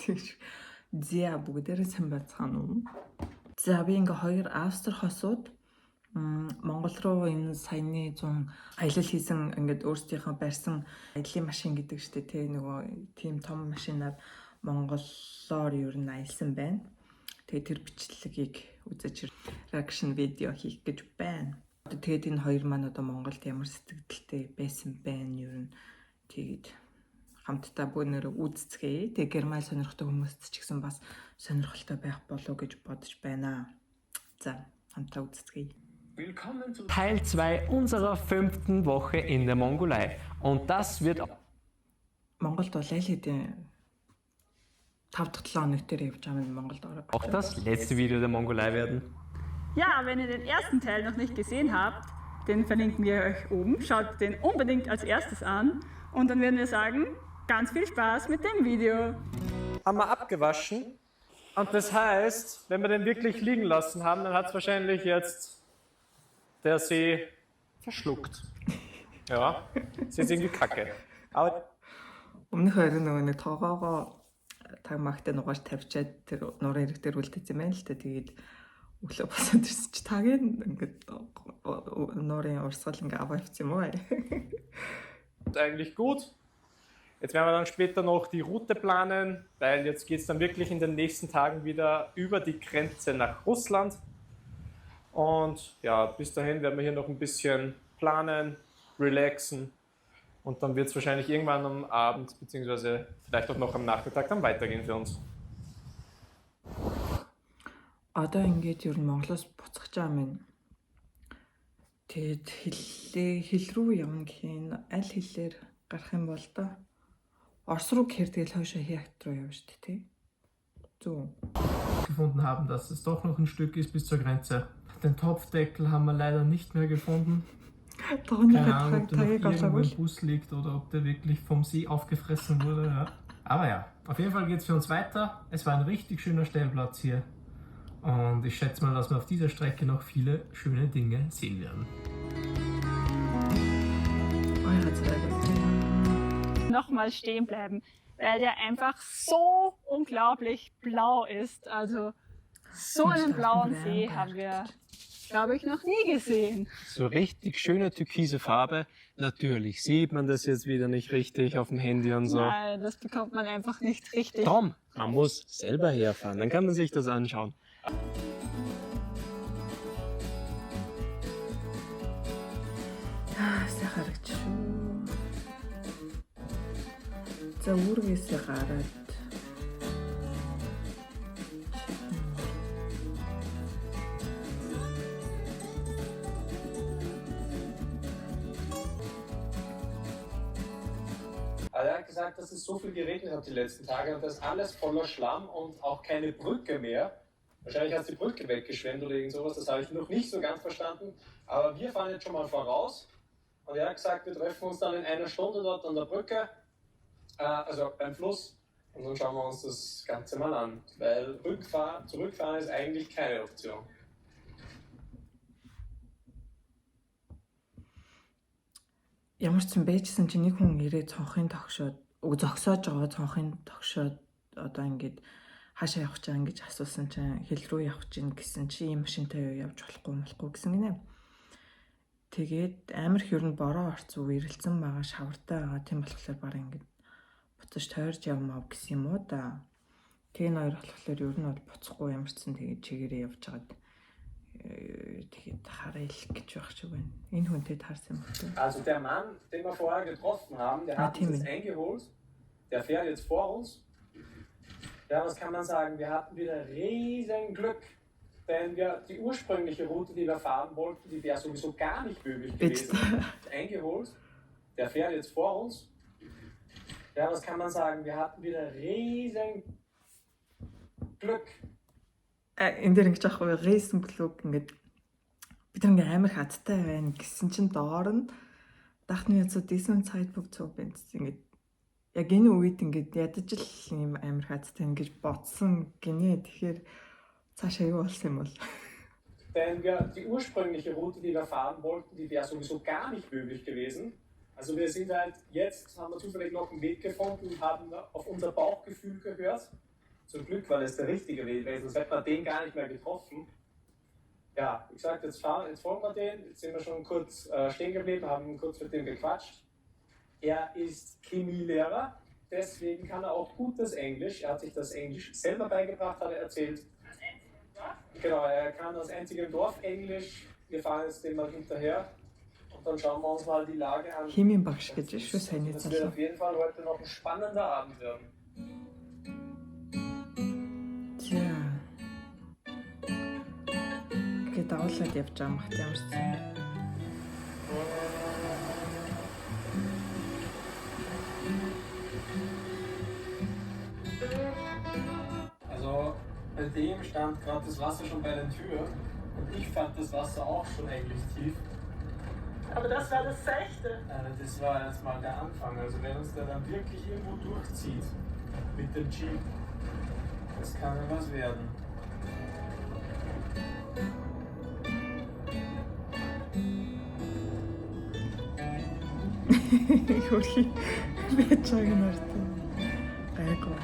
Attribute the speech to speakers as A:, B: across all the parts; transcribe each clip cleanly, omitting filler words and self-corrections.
A: Тэгж зэ бүгдээрээ сайн байцгаана уу? За би ингээ хоёр Австри хосууд Монгол руу энэ саяны 100 аялал хийсэн ингээд өөрсдийнхөө барьсан аяллаа машин гэдэг штэ тий нөгөө тийм том машинаар Монголоор ер нь аялсан байна. Тэгээ тэр бичлэгийг үзэж реакшн видео хийх гэж байна. Тэгээд энэ хоёр маань одоо Монголд ямар сэтгэлдэлтэй байсан байна ер нь тэгээд хамтдаа бүгнээр үзцгээе. Тэгээ Герман сонирхтой хүмүүст ч гэсэн бас сонирхолтой байх болов гэж бодож байна. За, хамтдаа үзцгээе.
B: Teil 2 unserer 5. Woche in der Mongolei. Und das wird
A: Монголд бол аль хэдийн 5 дахь 7 хоног дээр явж байгаа Монголд орох.
B: auch das letzte Video der Mongolei werden.
C: Ja, wenn ihr den ersten Teil noch nicht gesehen habt, den verlinken wir euch oben. Schaut den unbedingt als erstes an. Und dann werden wir sagen, ganz viel Spaß mit dem Video.
D: Haben wir abgewaschen. Und das heißt, wenn wir den wirklich liegen lassen haben, dann hat es wahrscheinlich jetzt der See verschluckt. Ja, das ist jetzt irgendwie kacke. Aber
A: Өмнөх хоёр нөгөө нэг тоогоогоо таг магтаа нугаш тавьчаад тэр нурын ирэг дээр үлдээсэн юм байна л та. Тэгээд өглөө босоод ирсэн чи тагийн ингээд нурын урсгал ингээд аваавч юм уу?
D: ist eigentlich gut. Jetzt werden wir dann später noch die Route planen, weil jetzt geht es dann wirklich in den nächsten Tagen wieder über die Grenze nach Russland. Und ja, bis dahin werden wir hier noch ein bisschen planen, relaxen und dann wird es wahrscheinlich irgendwann am Abend bzw. vielleicht auch noch am Nachmittag dann weitergehen für uns.
A: Одоо ингээд ер нь Монголоос буцах гэж байгаа юм. Тэгээд хэл рүү явна гэхийн аль хэлээр гарах юм бол доо. Орос руу гэхээр тэгэл хойшоо Хягт руу явна шүү дээ, тий? So.
E: Gefunden haben, dass es doch noch ein Stück ist bis zur Grenze. Den Topfdeckel haben wir leider nicht mehr gefunden. Keine Ahnung, ob der noch irgendwo im Bus liegt oder ob der wirklich vom See aufgefressen wurde. Ja. Aber ja, auf jeden Fall geht es für uns weiter. Es war ein richtig schöner Stellplatz hier. Und ich schätze mal, dass wir auf dieser Strecke noch viele schöne Dinge sehen werden.
C: Nochmal stehen bleiben, weil der einfach so unglaublich blau ist. Also so einen blauen See haben wir, glaube ich, noch nie gesehen.
D: So richtig schöne türkise Farbe. Natürlich sieht man das jetzt wieder nicht richtig auf dem Handy und so.
C: Nein, das bekommt man einfach nicht richtig.
D: Drum, man muss selber herfahren, dann kann man sich das anschauen.
A: Сахарч шүү. За үүргээсээ гараад
D: Er hat gesagt, dass es so viel geregnet hat die letzten Tage und das ist alles voller Schlamm und auch keine Brücke mehr. Wahrscheinlich hat die Brücke weggeschwemmt oder irgend sowas, das habe ich noch nicht so ganz verstanden. Aber wir fahren jetzt schon mal voraus und er hat gesagt, wir treffen uns dann in einer Stunde dort an der Brücke, also beim Fluss, und dann schauen wir uns das Ganze mal an, weil zurückfahren ist eigentlich keine Option.
A: ямар ч юм байжсэн чи нэг хүн ирээ цонхын тогшоод зогсоож байгаа цонхын тогшоод одоо ингээд хаашаа явах чаа ингэж асуусан чинь хэл рүү явах чинь гэсэн чи ийм машинтай явж болохгүй гэсэн гинэ. Тэгээд амар их ер нь бороо орц үерэлцэн байгаа шавартай байгаа тийм болохоор баг ингээд буцаж тойрж явмаа гэсэн юм уу да. Тэгээ ноёр болохоор ер нь бол буцахгүй ямарчсан тэгээд чигээрээ явж байгаад тэгээд харъя гэж байх шиг байна. Энэ хүнтэй таарсан юм байна.
D: Also der Mann, den wir vorher getroffen haben, der hat uns jetzt eingeholt. Der fährt jetzt vor uns. Ja, was kann man sagen? Wir hatten wieder riesen Glück, denn die ursprüngliche Route, die wir fahren wollten, die wäre sowieso gar nicht möglich gewesen. Eingeholt. Der fährt jetzt vor uns. Ja, was kann man sagen? Wir hatten wieder riesen Glück.
A: Энэ дээр ингэж аахгүй рейсэн блог ингээд бид нэг амар хаттай байна гэсэн чинь доор нь дахны яцуу diesen Zeitpunkt so bin ингээд яг энэ үед ингээд ядаж л юм амар хаттай ингэж бодсон гинэ тэгэхээр цаашаа юу болсон юм бол
D: Denn die ursprüngliche Route, die wir fahren wollten, die wäre sowieso gar nicht möglich gewesen. Also wir sind halt jetzt, haben wir zufällig noch einen Weg gefunden und haben auf unser Bauchgefühl gehört. Zum Glück war das der richtige Weg, weil sonst hätte man den gar nicht mehr getroffen. Ja, wie gesagt, jetzt folgen wir den. Jetzt sind wir schon kurz stehen geblieben, haben kurz mit dem gequatscht. Er ist Chemielehrer, deswegen kann er auch gut das Englisch. Er hat sich das Englisch selber beigebracht, hat er erzählt. Genau, er kann aus einzigem Dorf Englisch. Wir fahren jetzt dem mal hinterher und dann schauen wir uns mal die Lage an.
A: Химийн багш гэж шүү сайн
D: Das wird auf jeden Fall heute noch ein spannender Abend werden.
A: За. Ингээд давуулаад явж байгаа махт ямарсан.
D: Also bei dem stand gerade das Wasser schon bei der Tür und ich fand das Wasser auch schon eigentlich tief.
C: Aber das war das Seichte.
D: Das war jetzt mal der Anfang. Also wenn uns der dann wirklich irgendwo durchzieht mit dem Jeep, das kann ja was werden.
A: Хөрхи байж байгааг нь орсон. Гайгүй.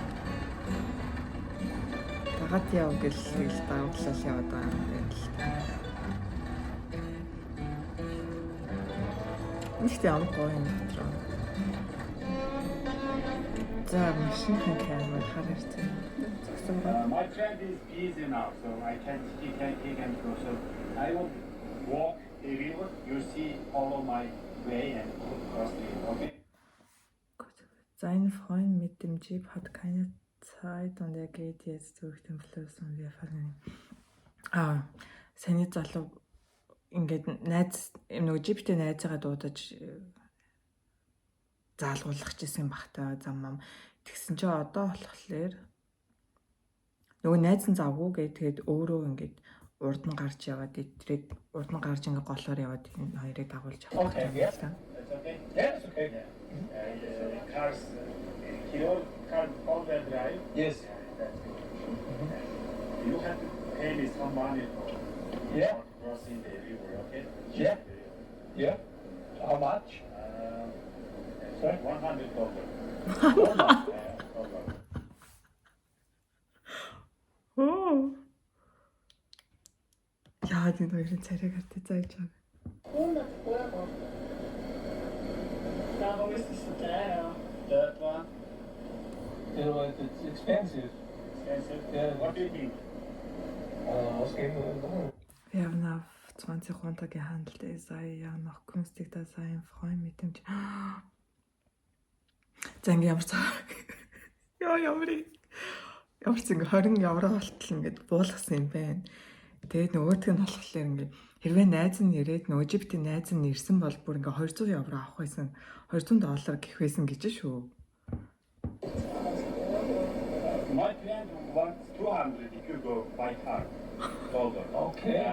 A: Дагаад яв гэл давуулал яваад байгаа юм байна л та. Ихтэй амар гоё юм дотор. За машинхан камер харагдсан.
F: My friend is busy now, so he can go. So I will walk the river. You see, follow my way and cross the river. Okay.
A: Sein Freund mit dem Jeep hat keine Zeit und er geht jetzt durch den Fluss und wir fahren. Саний залуу ингээд найз нөгөө Jeep-тэй найзаагаа дуудаж заалгуулах гэсэн бахтай зам. Тэгсэн чинь одоо болохоор нөгөө найз нь завгүй гэ тэгээд өөрөө ингээд урд нь гарч яваад итрээд урд нь гарч ингээд голоор яваад энэ хоёрыг дагуулж авах
D: Okay,
F: That's okay. Yeah, it's okay. Cars, car all-wheel drive.
D: Yes.
F: That's good. You have to pay me some money for crossing the river, okay?
D: Yeah. Yeah. How much? Sorry?
F: $100.
A: Оо. Яа энэ хоёрын царайг хартаа зааж байгаа.
C: Warum ist es so teuer?
F: That one?
D: You know, it's expensive.
F: Expensive?
D: Yeah.
F: What do you think?
A: Wir haben auf 20 runtergehandelt. Es sei ja noch günstig, da sei ein Freund mit dem. За ингээм ямар цаа. Ямар ч ингэ 20 евро болтол ингээд буулгасан юм байна. Тэгээд нөгөөтг нь болохоор ингээд хэрвээ найз нь ирээд нөгөө Jeep-ийн найз нь ирсэн бол бүр ингээ 200 евро авах байсан. $200 гэх байсан гэж шүү.
F: My friend wants 200 if you go by car.
D: Okay.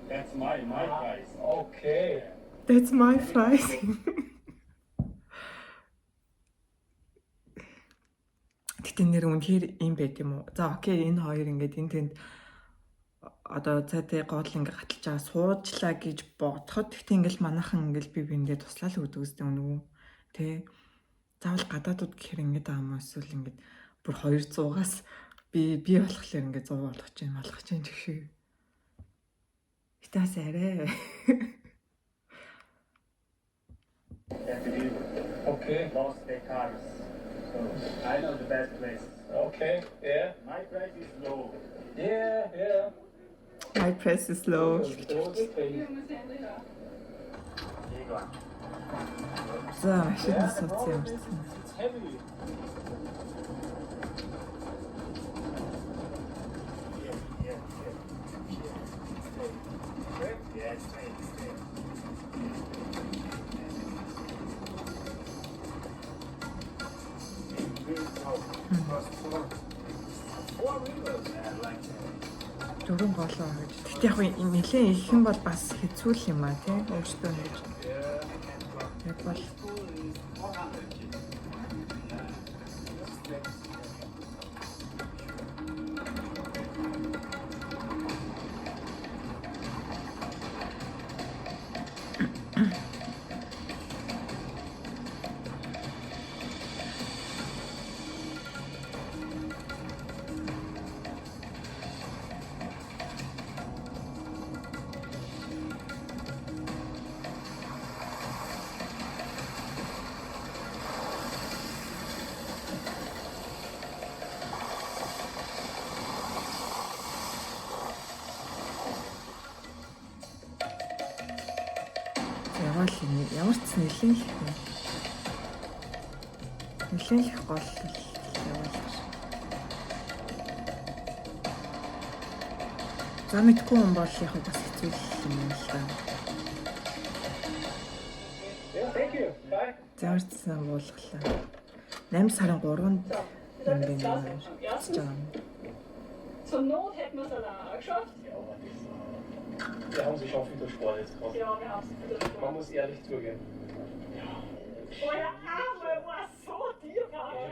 F: That's my price.
D: Okay.
A: That's my price. Тэгтээ нэр үнэхээр юм байт юм уу? За окей, энэ хоёр ингээд энэ тэнд одоо цайтай гол ингээд гаталж байгаа суудлаа гэж бодоход тэгтээ ингээд манайхан ингээд би биндээ туслал өгдөг үстэй үнэ үү? Тэ. Заавал гадаадууд гэхэр ингээд байгаа юм эсвэл ингээд бүр 200-аас би болохоор ингээд 100 болгож чинь гэх шиг. Хитаас арай.
F: At the river.
D: Okay.
F: Lost the cars. So I know the best place.
D: Okay. Yeah.
F: My price is low.
D: Yeah.
A: My price is low. За машин сууц ямарсан.
D: It's heavy.
F: Yes,
A: Дөрөн голоо гэж. Гэтэ яг нэлээд их юм бол бас хэцүү л юм аа тий. Өөртөө ингэж. Яг бол нэлээд их юм. Нэлээд их гол явуулж. За мэдгүй юм бол яг бас хэцүү юм л да.
D: Yeah, thank you. Bye.
A: Заарцсан буулгалаа. 8 сарын 3-нд юм байна. Яасан ч юм.
C: Zur Not hätten wir es allein geschafft.
D: Wir haben sich auch wieder Sport jetzt gemacht.
C: Ja, wir haben es wieder
D: Man
C: geschafft.
D: muss ehrlich zugeben.
C: Euer Arme war so tief.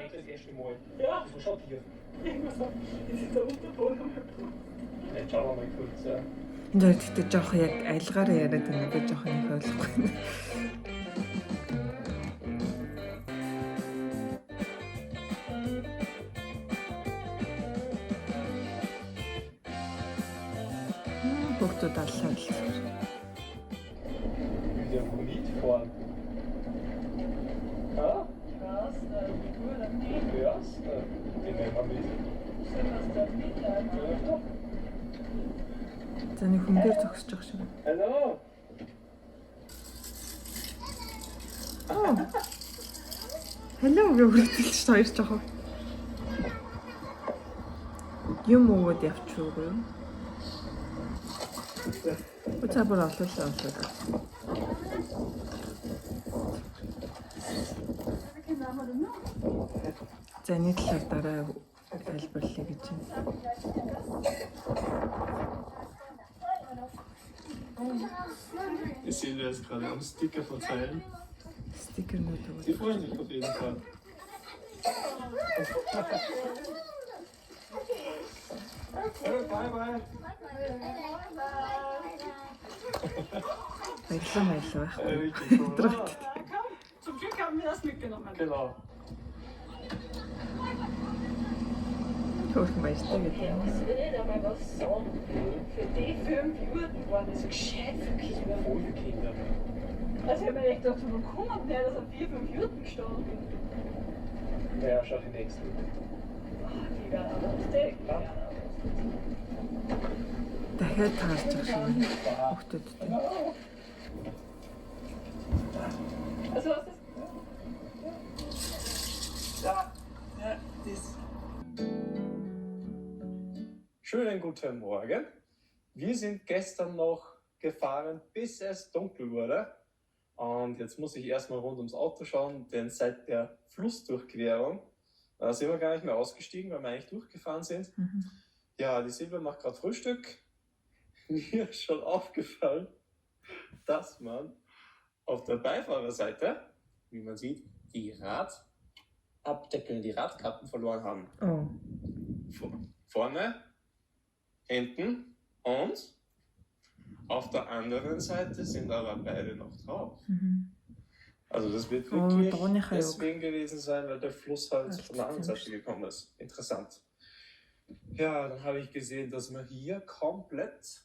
D: Ich das erste Mal.
C: Ja,
D: Das war schon tief.
C: irgendwas so. Die sind da unterboden.
D: Jetzt schauen wir mal kurz.
A: Энд хоёр тэгтээ жоох яг айлгаар яриад байна. Би жоох нэг ойлгохгүй. Бүгд аллаа.
D: Wieder Lied fahren. Ah?
C: Was? Wie cool das geht.
D: Ja, den nehmen wir mit.
C: Schön, dass du mit
D: Ja, klar.
A: За нэг хүн дээр зогсож байгаа шиг.
D: Hallo.
A: Hello гэвэрдэлж хоёр жоох. Юм ууд явчихгүй юу? Өчигдөр олуулаа. За нэг талаар дараа тайлбарлая гэж байна.
D: Die Silvia ist gerade am Sticker verteilen.
A: Стикернүүд
D: Die
A: өгöd.
D: freuen sich auf jeden Fall. Bye bye.
A: Баярлалаа.
D: Richtig cool.
C: Komm, zum Glück haben wir das mitgenommen.
D: Genau.
A: Хөөрхөн баяртай гэдэг.
C: Was will ich da mal was sagen? Für die 5 Minuten waren das gescheit für Kinder.
D: Voll für Kinder.
C: Also ich habe mir echt gedacht, wo kommt der, das an 4-5 Minuten gestanden?
D: Naja, schau die nächsten.
C: Die werden aber lustig. Die werden aber lustig.
A: Дахиад таарч байгаа шиг хөхтөдтэй.
C: Also was ist
D: Schönen guten Morgen. Wir sind gestern noch gefahren, bis es dunkel wurde. Und jetzt muss ich erstmal rund ums Auto schauen, denn seit der Flussdurchquerung sind wir gar nicht mehr ausgestiegen, weil wir eigentlich durchgefahren sind. Ja, die Silvia macht gerade Frühstück. Mir ist schon aufgefallen, dass man auf der Beifahrerseite, wie man sieht, die Radabdeckeln, die Radkappen verloren haben.
A: Oh.
D: Vorne, hinten und auf der anderen Seite sind aber beide noch drauf. Also das wird wirklich
A: Dronja
D: deswegen gewesen sein, weil der Fluss halt von der anderen Seite gekommen ist. Interessant. Ja, dann habe ich gesehen, dass wir hier komplett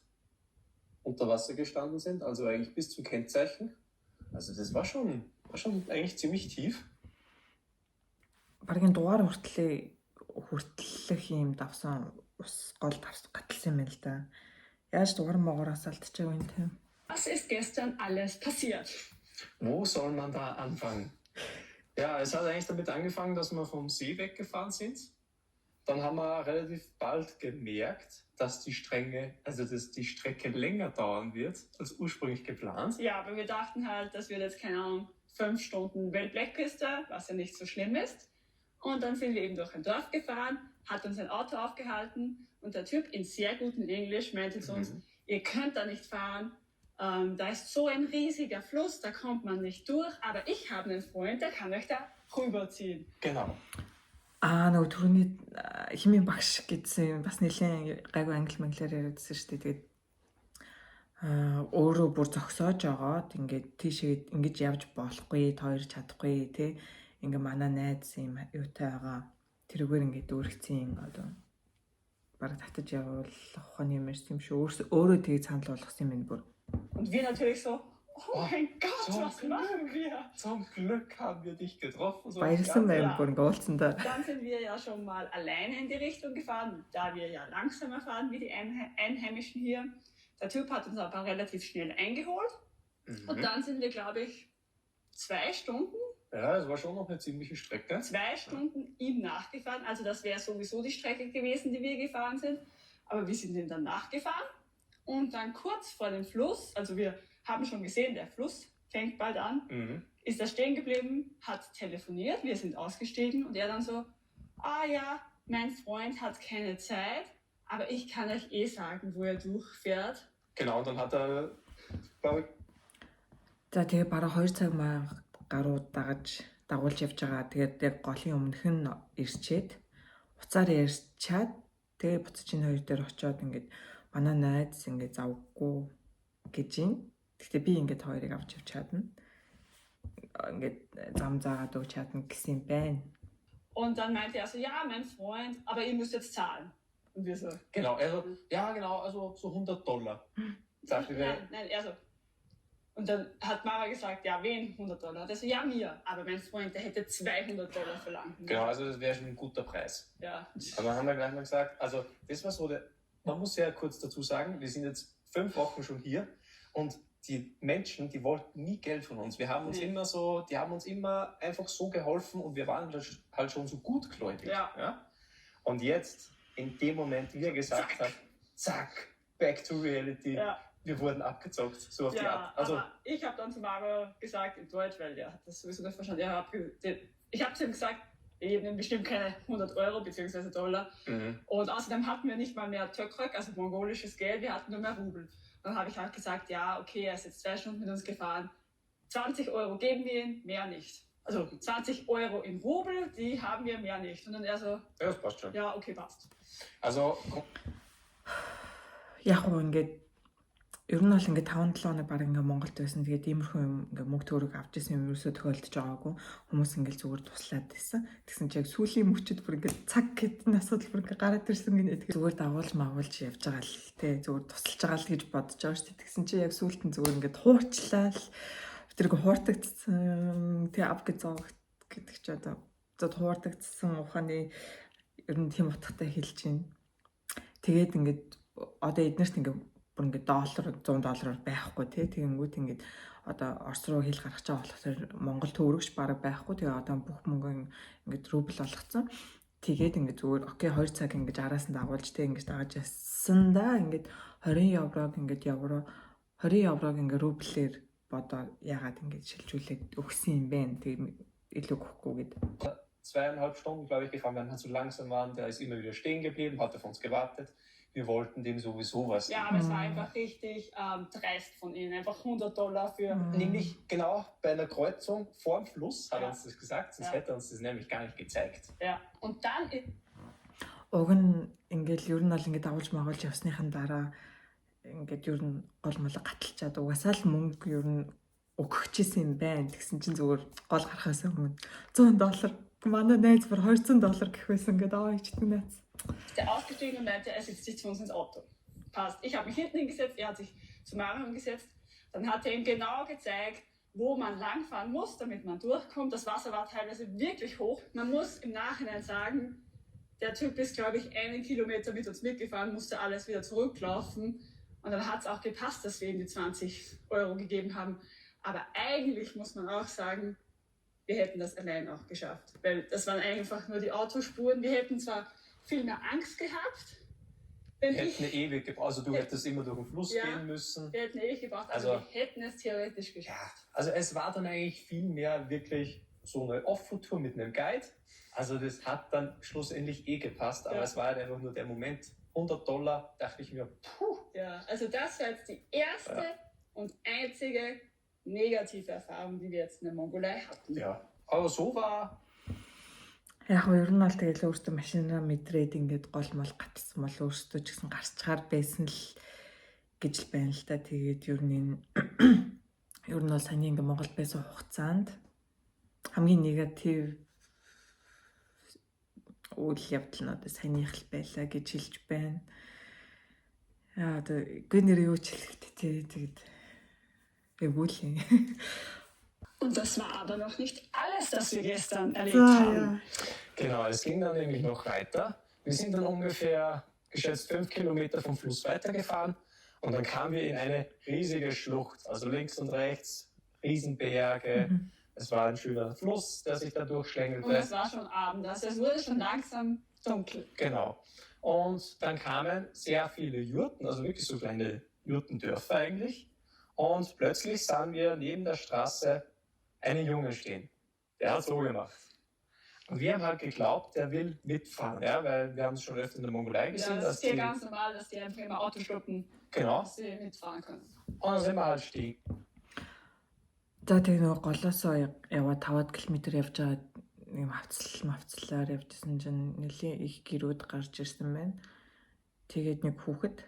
D: unter Wasser gestanden sind, also eigentlich bis zum Kennzeichen. Also das war schon eigentlich ziemlich tief.
A: Баргийн дугаар хүртлэх юм давсан ус гол гаталсан юм байна л да. Яаж дугаар могоороос алдчихаг юм те.
C: Was ist gestern alles passiert?
D: Wo soll man da anfangen? Ja, es hat eigentlich damit angefangen, dass wir vom See weggefahren sind. Dann haben wir relativ bald gemerkt, dass die Strecke länger dauern wird als ursprünglich geplant.
C: Ja, aber wir dachten halt, das wird jetzt, keine Ahnung, 5 Stunden Weltblackküste, was ja nicht so schlimm ist. Und dann sind wir eben durch ein Dorf gefahren, hat uns ein Auto aufgehalten und der Typ in sehr gutem Englisch meinte zu uns, ihr könnt da nicht fahren, da ist so ein riesiger Fluss, da kommt man nicht durch, aber ich habe einen Freund, der kann euch da rüberziehen.
D: Genau.
A: Нөгөө түрүүний химийн багш гэсэн бас нэлээд гайгүй англиар яриадсан шүү дээ. Тэгээд өөрөө бүр зогсоож агаад ингээд тийшээ ингэж явж болохгүй, тойрч чадахгүй тий. Ингээ манай найз юм юутай байгаа. Тэрүүгээр ингээд өөрчлөсөн одоо баг татаж явуулах ухааны юм юм шүү. Өөрөө тэгээ санал болгосон юм бүр.
C: Und wir natürlich so, oh mein Gott, was machen wir?
D: Zum Glück haben wir dich getroffen. So
A: Баярсан байна бүр ингээ уулзсан да.
C: Dann sind wir ja schon mal alleine in die Richtung gefahren, da wir ja langsamer fahren wie die Einheimischen hier. Der Typ hat uns aber relativ schnell eingeholt. Und dann sind wir, glaube ich, 2 Stunden.
D: Ja, es war schon noch eine ziemliche Strecke.
C: 2 Stunden ihm nachgefahren. Also das wäre sowieso die Strecke gewesen, die wir gefahren sind. Aber wir sind ihm dann nachgefahren. Und dann kurz vor dem Fluss, also wir haben schon gesehen, der Fluss fängt bald an, ist er stehen geblieben, hat telefoniert, wir sind ausgestiegen und er dann so, ja, mein Freund hat keine Zeit, aber ich kann euch sagen, wo er durchfährt.
D: Genau, und dann hat er, glaube ich...
A: За тэгээ бараг 2 цаг гаруй дагуулж явж байгаа. Тэгээд яг голын өмнөх нь ирчээд уцаар ярьчаад тэгээ буцаж энэ хоёр дээр очиод ингээд манай найз ингээд завгүй гэж юм. Гэхдээ би ингээд хоёрыг авч явж чадна. Ингээд зам заагаад өгч чадна гэсэн юм байна.
C: Und dann meinte er so, ja, mein Freund, aber ihr müsst jetzt zahlen. Und wir so...
D: Genau, also so $100.
C: Nein, er so... Und dann hat Mama gesagt, ja, wen $100? Er so, ja, mir. Aber mein Freund, der hätte $200 verlangt.
D: Genau, also das wäre schon ein guter Preis.
C: Ja.
D: Aber haben wir gleich mal gesagt, also das war so, man muss ja kurz dazu sagen, wir sind jetzt 5 Wochen schon hier und die Menschen, die wollten nie Geld von uns. Wir haben uns die haben uns immer einfach so geholfen und wir waren halt schon so gutgläubig. Ja? Und jetzt, in dem Moment, wie er gesagt hat, zack, back to reality. Ja. Wir wurden abgezockt, so auf die Art. Also,
C: aber ich habe dann zu Mario gesagt in Deutsch, weil der hat das sowieso nicht verstanden. Ich habe zu ihm gesagt, wir geben ihm bestimmt keine €100 bzw. Dollar. Und außerdem hatten wir nicht mal mehr Tökrök, also mongolisches Geld, wir hatten nur mehr Rubel. Dann habe ich halt gesagt, ja, okay, er ist jetzt 2 Stunden mit uns gefahren. 20 € geben wir ihm, mehr nicht. Also 20 € in Rubel, die haben wir, mehr nicht. Und dann er so,
D: ja, das passt schon.
C: Ja, okay, passt.
D: Also,
A: яг гоо ингээд ер нь бол ингээд 5-7 хоног баг ингээд Монголд байсан. Тэгээд иймэрхүү юм ингээд мөнгө төгрөг авч ирсэн юм ерөөсөө тохиолдож байгаагүй. Хүмүүс ингээд зүгээр туслаад байсан. Тэгсэн чинь яг сүүлийн мөчөд бүр ингээд цаг гэдэн асуудал бүр ингээд гараад ирсэн гинэ. Тэгээд зүгээр дагуулж магуулж явж байгаа л тий зүгээр тусалж байгаа л гэж бодож байгаа шүү дээ. Тэгсэн чинь яг сүүлд нь зүгээр ингээд хуурчлаа л тэрийг хууртагдсан тий ав гэж зоог гэдэг чи одоо хууртагдсан ухааны ер нь тийм утгатай хэлж байна. Тэгээд ингээд одоо эднэрт ингээд бүр ингээд $100 байхгүй тий тэгэнгүүт ингээд одоо Орос руу хэл гаргаж байгаа болохоор Монгол төгрөгч бараг байхгүй тэгээ одоо бүх мөнгө ингээд рубль болгоцсон. Тэгээд ингээд зүгээр окей 2 цаг ингээд араас нь дагуулж тий ингээд дагаж яссан да ингээд 20 еврог ингээд 20 еврог ингээд рублээр бодоо ягаад ингээд шилжүүлээд өгсөн юм бэ? Тэгээ илүү өгөхгүй гэдэг.
D: 2,5 Stunden, glaube ich, gefahren. Wir haben halt so langsam waren, der ist immer wieder stehen geblieben, hat auf uns gewartet. Wir wollten dem sowieso was.
C: Ja, aber es war einfach richtig dreist von ihnen. Einfach $100 für...
D: Nämlich genau bei einer Kreuzung vor dem Fluss hat er uns das gesagt, sonst hätte er uns das nämlich gar nicht gezeigt.
C: Ja, und dann...
A: Уг нь ингээд ер нь бол ингээд давуулж магуулж явсныхан дараа ингээд ер нь гол мол гаталчаад угаасаа л мөнгө ер нь өгчихсэн юм байна. Тэгсэн чинь зүгээр гол гарахаас өмнө $100 манай найз бүр $200 гэх байсан ингээд ичдэг найз.
C: Der ausgestiegen und meinte, er setzt sich zu uns ins Auto. Passt. Ich habe mich hinten hingesetzt, er hat sich zu Mario hingesetzt. Dann hat er ihm genau gezeigt, wo man langfahren muss, damit man durchkommt. Das Wasser war teilweise wirklich hoch. Man muss im Nachhinein sagen, der Typ ist, glaube ich, 1 Kilometer mit uns mitgefahren, musste alles wieder zurücklaufen. Und dann hat es auch gepasst, dass wir ihm die 20 € gegeben haben. Aber eigentlich muss man auch sagen, wir hätten das allein auch geschafft. Weil das waren einfach nur die Autospuren. Wir hätten zwar viel mehr Angst gehabt.
D: Hätten ewig gebraucht. Also du hättest immer durch den Fluss gehen müssen.
C: Wir hätten ewig gebraucht, also wir hätten es theoretisch geschafft.
D: Ja, also es war dann eigentlich viel mehr wirklich so eine Off-Food-Tour mit einem Guide. Also das hat dann schlussendlich gepasst, aber es war halt einfach nur der Moment. $100, dachte ich mir, puh.
C: Ja, also das war jetzt die erste und einzige negative Erfahrung, die wir jetzt in der Mongolei hatten.
D: Ja, aber so war...
A: Яг ер нь бол тэгэл өөртөө машинаа мэдрээд ингээд гол мол гатсан бол өөртөө ч гэсэн гарчгаар байсан л гэж л байна л да. Тэгээд ер нь бол саний ингээд Монгол байсан хугацаанд хамгийн негатив үйл явдал нь одоо санийх л байлаа гэж хэлж байна. Яа одоо гүнэр юу ч хэлэхдээ тэгээд эвгүй.
C: Und das war aber noch nicht alles, das wir gestern erlebt haben.
D: Genau, es ging dann nämlich noch weiter. Wir sind dann ungefähr, geschätzt 5 Kilometer vom Fluss weitergefahren und dann kamen wir in eine riesige Schlucht. Also links und rechts Riesenberge, Es war ein schöner Fluss, der sich da
C: Und es
D: durchschlängelte.
C: war schon Abend, also es wurde schon langsam dunkel.
D: Genau. Und dann kamen sehr viele Jurten, also wirklich so kleine Jurtendörfer eigentlich. Und plötzlich sahen wir neben der Straße einen Jungen stehen. Der hat so gemacht. Und wir haben halt geglaubt, der will mitfahren, ja, weil wir haben es schon öfter in der Mongolei
C: Ja,
D: gesehen,
C: das
D: dass
C: ist hier
D: die...
C: ganz normal, dass die einfach immer Auto stoppen,
D: Genau.
C: dass sie mitfahren können.
D: Und dann sind wir halt stehen.
A: За тэгээ нөгөө голоосоо яваад 5 км явж байгаа юм хавцлаар явжсэн чинь нэлийн их гэрүүд гарч ирсэн байна. Тэгээд нэг хүүхэд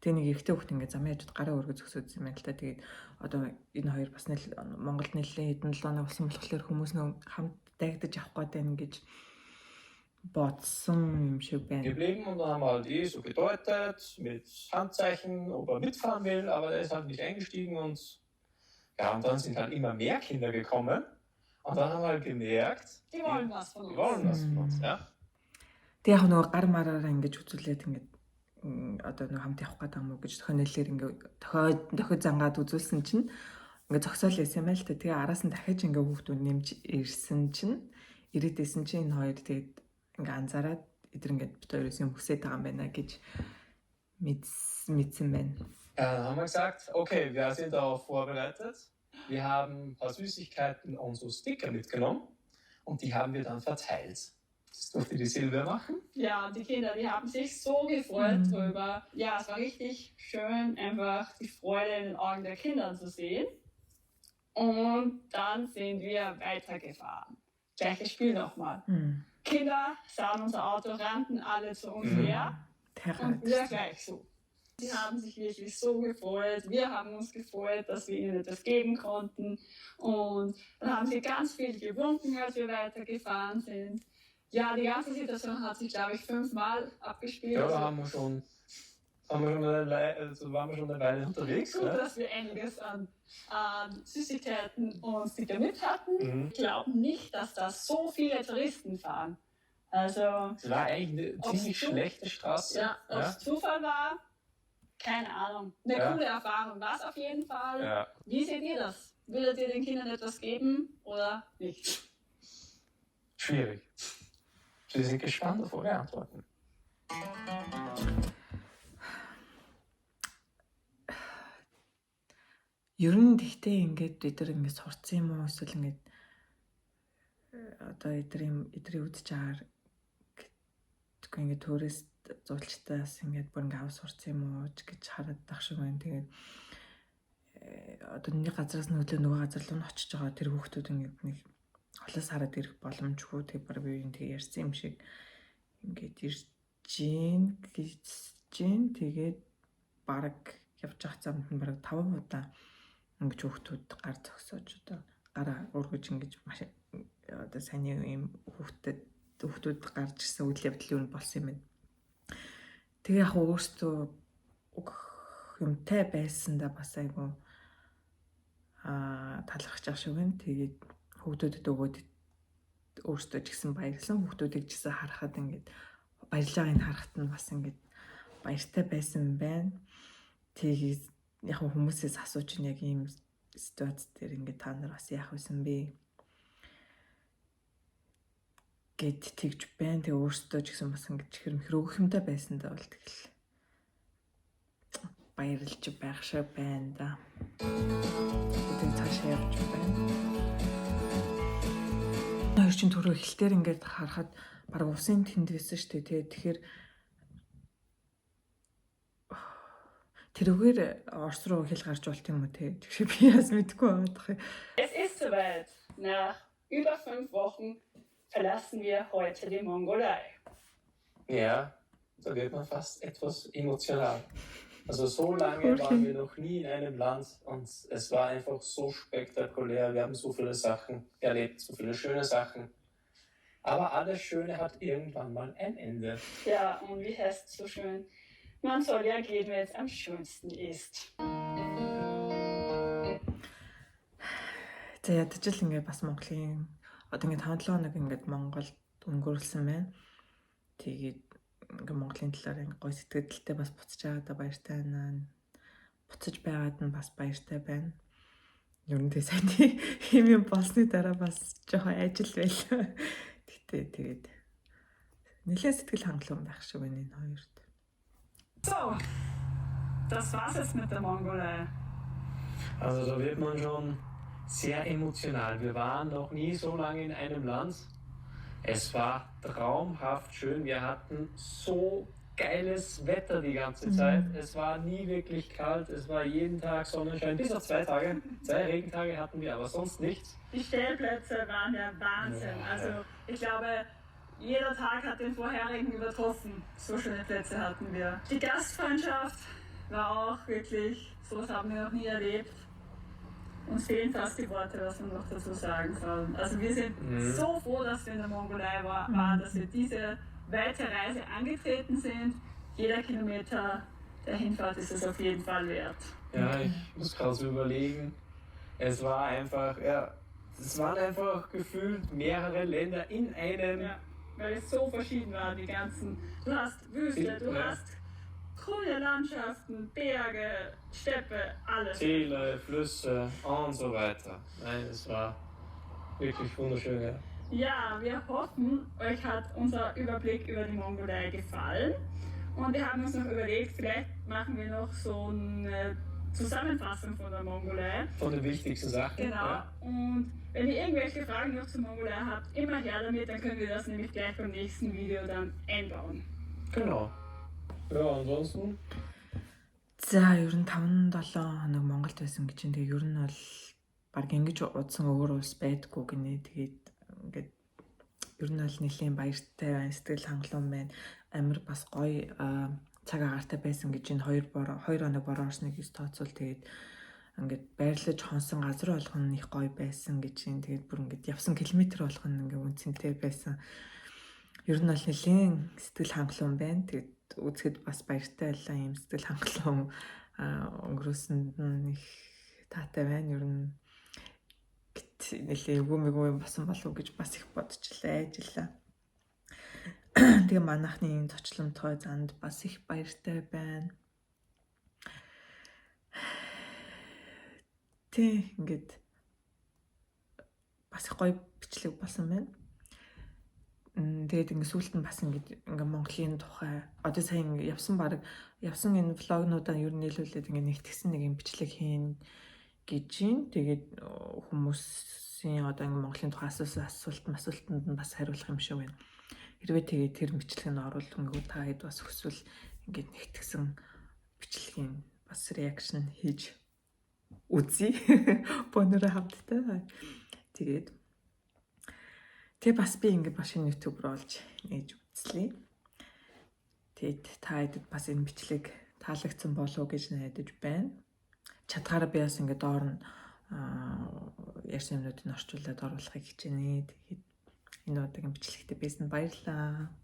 A: тэг нэг эрэгтэй хүүхэд ингээд замын хажууд гараа өргөж зөксөж юм байна л та. Тэгээд одоо энэ хоёр бас Монголд нэлийн хэдэн 7 хоног болсон болохоор хүмүүс нөө хамт дайгдаж авах гээд байна гэж бодсон юм шиг байна.
D: Geblieben und dann haben wir halt so gedeutet mit Handzeichen, ob er mitfahren will, aber er ist halt nicht eingestiegen und ja, und dann sind halt immer mehr Kinder gekommen und dann haben wir halt gemerkt,
C: Die wollen was von
D: die
C: uns.
D: wollen was von uns, ja.
A: Тэг яг нөгөө гар мараараа ингэж үзүүлээд ингээд одоо нөгөө хамт явах гэдэг юм уу гэж тохиолдлоор ингээд дохиод зангаад үзүүлсэн чинь ингээд зогсоол байсан юм байл та. Тэгээ араас нь дахиж ингээд хүүхдүүд нэмж ирсэн чинь ирээд исэн чинь энэ хоёр тэгээд ингээд анзаараад эдгээр ингээд бит хоёроос юм хүсэж байгаа юм байна гэж мэдсэн байна.
D: Dann haben wir gesagt, okay, wir sind darauf vorbereitet. Wir haben ein paar Süßigkeiten und so Sticker mitgenommen und die haben wir dann verteilt. Das durfte die Silvia machen.
C: Ja, die Kinder, die haben sich so gefreut drüber. Ja, es war richtig schön, einfach die Freude in den Augen der Kinder zu sehen. Und dann sind wir weitergefahren. Gleiches Spiel nochmal. Kinder sahen unser Auto, rannten alle zu uns her und wir gleich so. Sie haben sich wirklich so gefreut. Wir haben uns gefreut, dass wir ihnen etwas geben konnten. Und dann haben sie ganz viel gewunken, als wir weitergefahren sind. Ja, die ganze Situation hat sich, glaube ich, 5-mal abgespielt.
D: Ja, da
C: Also
D: waren wir schon eine Weile unterwegs.
C: gut,
D: Ne?
C: dass wir einiges an Süßigkeiten und Sticker mit hatten.
D: Mhm.
C: Ich glaube nicht, dass da so viele Touristen fahren. Also,
D: Es war eigentlich eine
C: Ob's
D: ziemlich
C: du-
D: schlechte Straße.
C: ja, ob es Zufall war, keine Ahnung. Eine
D: Ja.
C: coole Erfahrung war es auf jeden Fall.
D: Ja.
C: Wie seht ihr das? Würdet ihr den Kindern etwas geben oder nicht?
D: Schwierig. Sie sind gespannt auf eure Antworten.
A: Ер нь тэгтээ ингээд эдгээр ингээд сурцсан юм уу эсвэл ингээд одоо эдрийн үдж чагаар гэдэггүй ингээд турист зуулчтаас ингээд бүр ингээд авс сурцсан юм уу гэж хараад тах шиг байна. Тэгээд одоо нэг газраас нь хөдлөө нөгөө газар руу очиж байгаа тэр хүүхдүүд ингээд нэг холоос хараад ирэх боломжгүй тэг баг би энэ тэг ярьсан юм шиг ингээд ирж гин тэгээд баг явж байгаа замд нь баг 5 удаа ингэж хүүхдүүд гар зогсоож одоо гараа ургаж ингэж маш одоо сайн юм хүүхдүүд гарч ирсэн үйл явдал юу болсон юм бэ. Тэгээ яг өөртөө юмтай байсандаа бас айгу талархаж байгаа шиг байна. Тэгээд хүүхдүүдэд өгөөд өөртөө ч гэсэн баярлсан. Хүүхдүүдийг ч гэсэн харахад ингээд баярлж байгааг харахад нь бас ингээд баяртай байсан байна. Тэгээд яг хүмүүсээс асууж ин яг ийм ситуац дээр ингээд та нар бас яах вэсэн бэ гэд тэгж байна. Тэгээ өөртөө ч гэсэн бас ингээд хэрэг юмтай байсан даа бол тэгэл баярлж байх шиг байна да. Тэгээд цаашаа явж байна. Хоёр чин түрүү эхлэлээр ингээд харахад баг усын тэнд байсан шүү дээ. Тэгэхээр тэрүүгээр Орос руу хэл гарч болт юм уу те. Тэгэхээр би яас мэдэхгүй байгаа.
C: Es ist soweit. Nach über 5 Wochen verlassen wir heute die Mongolei.
D: Ja, da wird man fast etwas emotional. Also so lange waren wir noch nie in einem Land und es war einfach so spektakulär. Wir haben so viele Sachen erlebt, so viele schöne Sachen. Aber alles Schöne hat irgendwann mal ein Ende.
C: Ja, und wie heißt es so schön? Man soll ja gehen, wenn es am schönsten ist.
A: За ядаж л ингээд бас Монголын одоо ингээд 5-7 хоног ингээд Монголд өнгөрүүлсэн байна. Тэгээд ингээд Монголын талаар гоё сэтгэлдээ бас буцаж байгаадаа баяртай байна. Буцаж байгаад нь бас баяртай байна. Ер нь тэгээ сайн ийм юм болсны дараа бас жоохон ажил байлаа. Гэтэ тэгээд нэлээд сэтгэл хангалуун байх шиг байна энэ хоёрт.
C: So, das war's jetzt mit der Mongolei.
B: Also da wird man schon sehr emotional. Wir waren noch nie so lange in einem Land. Es war traumhaft schön. Wir hatten so geiles Wetter die ganze Zeit. Es war nie wirklich kalt. Es war jeden Tag Sonnenschein. Bis auf 2 Tage. 2 Regentage hatten wir, aber sonst nichts.
C: Die Stellplätze waren der Wahnsinn.
B: Ja.
C: Also ich glaube, jeder Tag hat den vorherigen übertroffen. So schöne Plätze hatten wir. Die Gastfreundschaft war auch wirklich, sowas haben wir noch nie erlebt. Uns fehlen fast die Worte, was man noch dazu sagen soll. Also wir sind so froh, dass wir in der Mongolei waren, dass wir diese weite Reise angetreten sind. Jeder Kilometer der Hinfahrt ist es auf jeden Fall wert.
B: Ja, ich muss gerade so überlegen. Es war einfach, ja, es waren einfach gefühlt mehrere Länder in einem.
C: Ja, weil es so verschieden war, die ganzen. Du hast Wüste, du hast grüne Landschaften, Berge, Steppe, alles.
B: Täler, Flüsse und so weiter. Nein, es war wirklich wunderschön. Ja.
C: Ja, wir hoffen, euch hat unser Überblick über die Mongolei gefallen. Und wir haben uns noch überlegt, vielleicht machen wir noch so eine Zusammenfassung von der Mongolei.
B: Von den wichtigsten Sachen.
C: Genau.
B: Ja.
C: Und wenn ihr irgendwelche Fragen noch zur Mongolei habt, immer her damit, dann können wir das nämlich gleich beim nächsten Video dann einbauen.
B: Genau. Ja, ansonsten.
A: За ер нь 5-7 хоног Монголд байсан гэж. Тэгээ ер нь бол баг ингэж удсан өөр улс байдгүй гинэ. Тэгээд ингээд ер нь бол нэлийн баяртай байна, сэтгэл хангалуун байна. Амир бас гоё цаг агаартай байсан гэж энэ 2 хоног бороо орсныг ис тооцвол тэгээд ингээд байрлаж хонсон газар болгоно их гоё байсан гэж. Тэгээд бүр ингээд явсан километр болгоно ингээд үнцэнтэй байсан. Ер нь бол нэлийн сэтгэл хангалуун байна. Тэгээд үзэхэд бас баяртай байлаа, юм сэтгэл хангалуун өнгөрөөсөнд нь их таатай байна. Ер нь нэлээ эвгүй басан болов гэж бас их бодчихлаа, ажиллаа. Тэгээ манайхны энэ зочломтгой занд бас их баяртай байна. Тэ ингээд бас их гоё бичлэг болсон байна. Тэгээд ингээд сүүлд нь бас ингээд Монголын тухай одоо сая явсан энэ влогнуудаа ер нь нийлүүлээд ингээд нэгтгсэн нэг юм бичлэг хийн гэж юм. Тэгээд хүмүүсийн одоо ингээд Монголын тухай асуултанд нь бас хариулах юм шиг байна. Хэрвээ тэгээд тэр бичлэг нь оруулах ингээд та хэд бас хүсвэл ингээд нэгтгсэн бичлэгийн бас реакшн хийж үзье. Бонороо хамтдаа. Тэгээд бас би ингээд бас шинэ YouTube руу олж нээж үзлээ. Тэгээд та хэдэд бас энэ бичлэг таалагдсан болов уу гэж найдаж байна. Чадхаараа би бас ингээд доор нь ярьсан юмнуудыг орчуулад оруулахыг хичээнэ. Тэгээд энэ удаагийн бичлэгтээ байсан баярлалаа.